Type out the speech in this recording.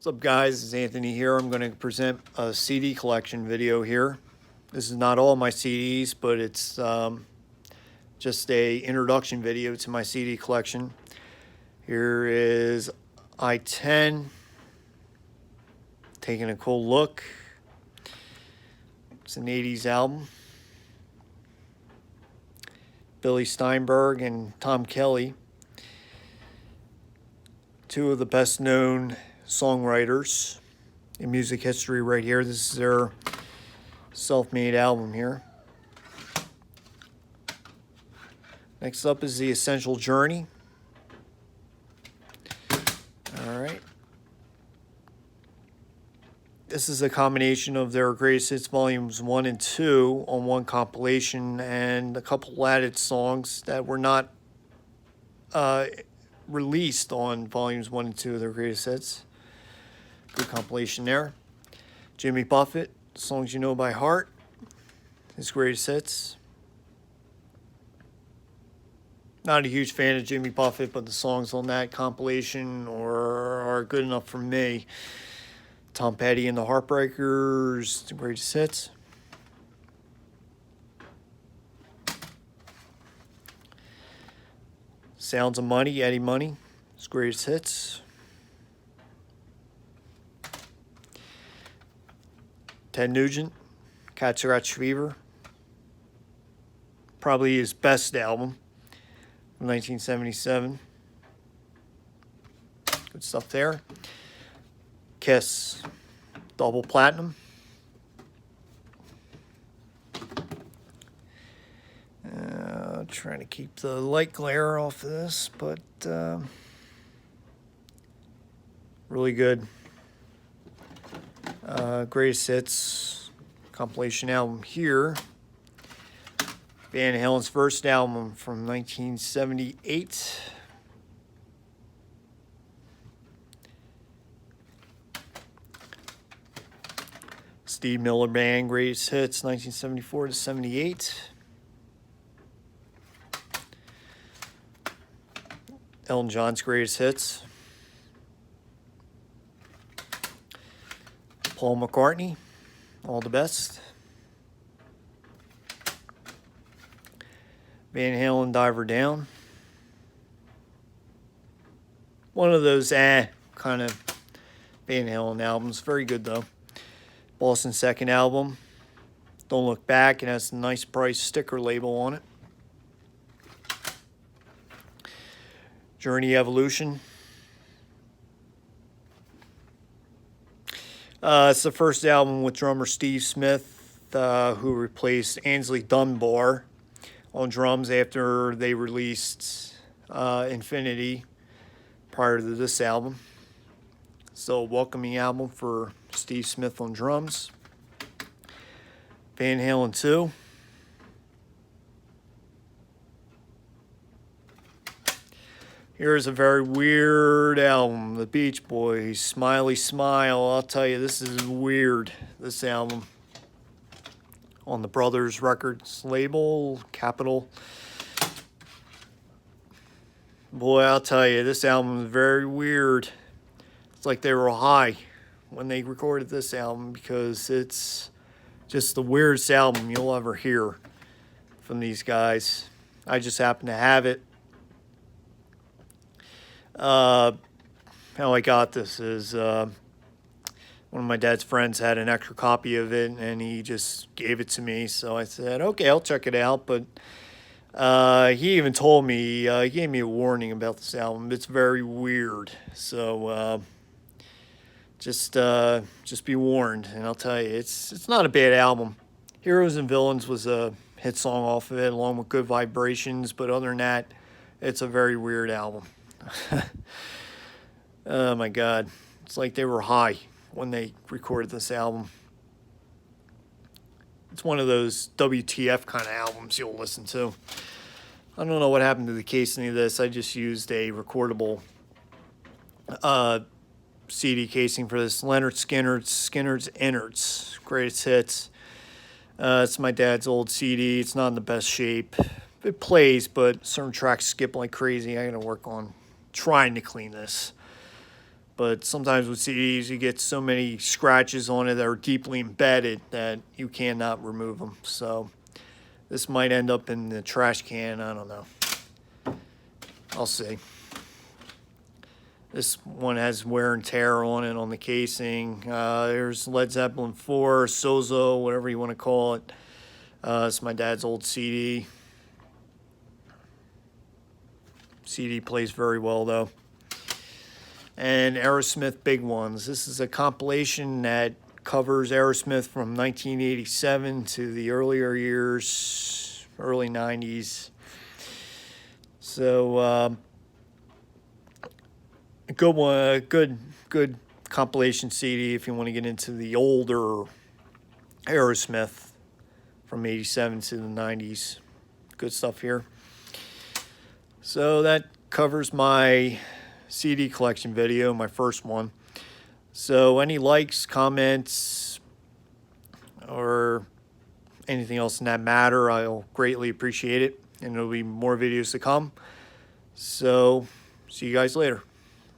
What's up, guys? It's Anthony here. I'm going to present a CD collection video here. This is not all my CDs, but it's just a introduction video to my CD collection. Here is I-10, taking a cool look. It's an 80s album. Billy Steinberg and Tom Kelly, two of the best known songwriters in music history right here. This is their self-made album here. Next up is The Essential Journey. All right. This is a combination of their greatest hits volumes 1 and 2 on one compilation, and a couple added songs that were not released on volumes 1 and 2 of their greatest hits. Good compilation there. Jimmy Buffett, Songs You Know by Heart, his greatest hits. Not a huge fan of Jimmy Buffett, but the songs on that compilation are good enough for me. Tom Petty and the Heartbreakers, the greatest hits. Sounds of Money, Eddie Money, his greatest hits. Ted Nugent, Cat Scratch Fever, probably his best album from 1977. Good stuff there. Kiss, Double Platinum. Trying to keep the light glare off of this, but really good. Greatest hits compilation album here. Van Halen's first album from 1978. Steve Miller Band, greatest hits 1974 to 78. Elton John's greatest hits. Paul McCartney, All the Best. Van Halen, Diver Down. One of those kind of Van Halen albums. Very good though. Boston's second album, Don't Look Back. It has a nice price sticker label on it. Journey Evolution. It's the first album with drummer Steve Smith, who replaced Ainsley Dunbar on drums after they released Infinity prior to this album. So, a welcoming album for Steve Smith on drums. Van Halen 2. Here's a very weird album, The Beach Boys, Smiley Smile. I'll tell you, this is weird, this album. On the Brothers Records label, Capitol. Boy, I'll tell you, this album is very weird. It's like they were high when they recorded this album, because it's just the weirdest album you'll ever hear from these guys. I just happen to have it. How I got this is one of my dad's friends had an extra copy of it, and he just gave it to me. So I said, okay, I'll check it out. But he even told me, he gave me a warning about this album. It's very weird. So just be warned. And I'll tell you, it's not a bad album. Heroes and Villains was a hit song off of it, along with Good Vibrations. But other than that, it's a very weird album. Oh my God, it's like they were high when they recorded this album. It's one of those WTF kind of albums you'll listen to. I don't know what happened to the casing of this. I just used a recordable CD casing for this. Leonard Skinner's Innards, greatest hits. It's my dad's old CD. It's not in the best shape. It plays, but certain tracks skip like crazy. I gotta work on trying to clean this. But sometimes with CDs, you get so many scratches on it that are deeply embedded that you cannot remove them. So this might end up in the trash can. I don't know. I'll see. This one has wear and tear on it on the casing. There's Led Zeppelin 4, Sozo, whatever you want to call it. It's my dad's old CD. CD plays very well though. And Aerosmith Big Ones. This is a compilation that covers Aerosmith from 1987 to the earlier years, early 90s. So a good one, good compilation CD if you want to get into the older Aerosmith from 87 to the 90s. Good stuff here. So that covers my CD collection video, my first one. So any likes, comments, or anything else in that matter, I'll greatly appreciate it. And there'll be more videos to come. So see you guys later.